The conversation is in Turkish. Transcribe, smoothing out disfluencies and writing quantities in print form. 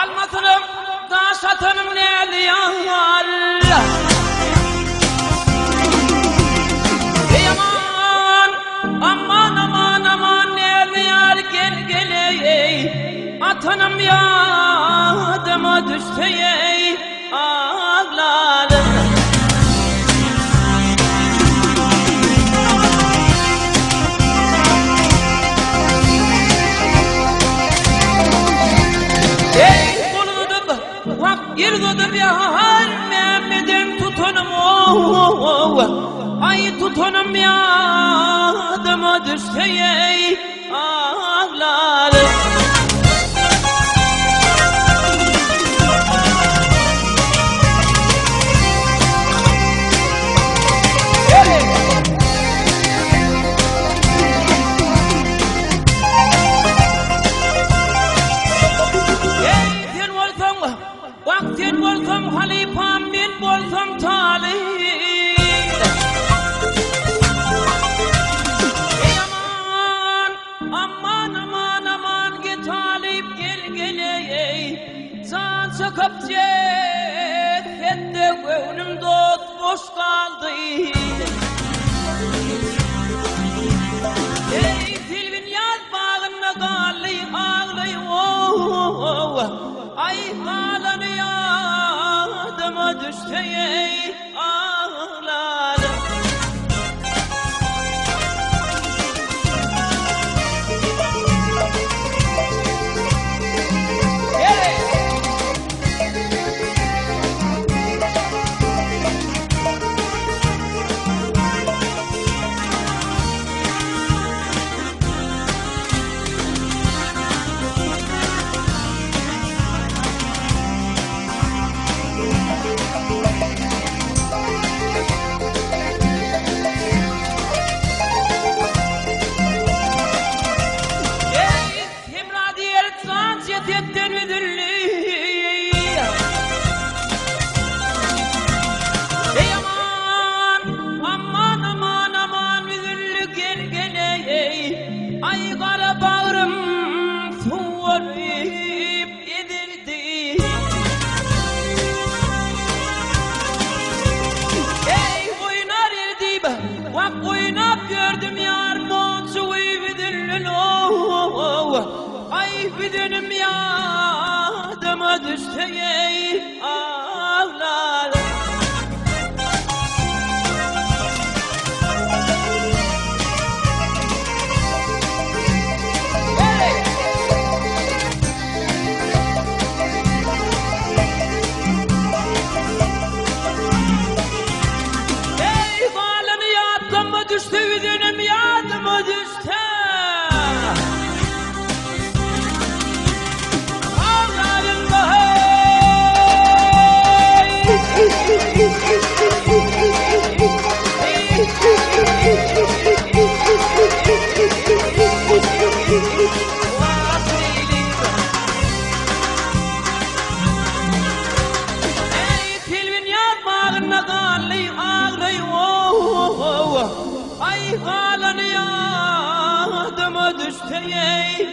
Almatırım daş atanım neyli yar. Ey aman aman aman aman neyli yar gel gel ey. Atanım yadıma düştü ey ağlarım. Yırgıdım yar Mehmet'im tutunum ay tutunum yadıma düştü ey ağlarım. Vaktin bolsam halifam bin bolsam talib. Ey aman aman aman aman git talip gel gel ey. Can çakıp cefette gönlüm dost boş kaldı. Ey filmin yaz bağında galli ağlayı ay ağlanıyadıma düştü ey ağlarım. Ay kara bağrım tuvarıp edildi. Ey oynar erdi bak oynap gördüm yar monçu vidillin ay vidinim yadıma düştü ey ağlarım. Düştü yüzünüm yadıma düştü. Ağlarım da ey filmin yapmağına kallayım ağlayım ay ağlanıyadıma düştü ey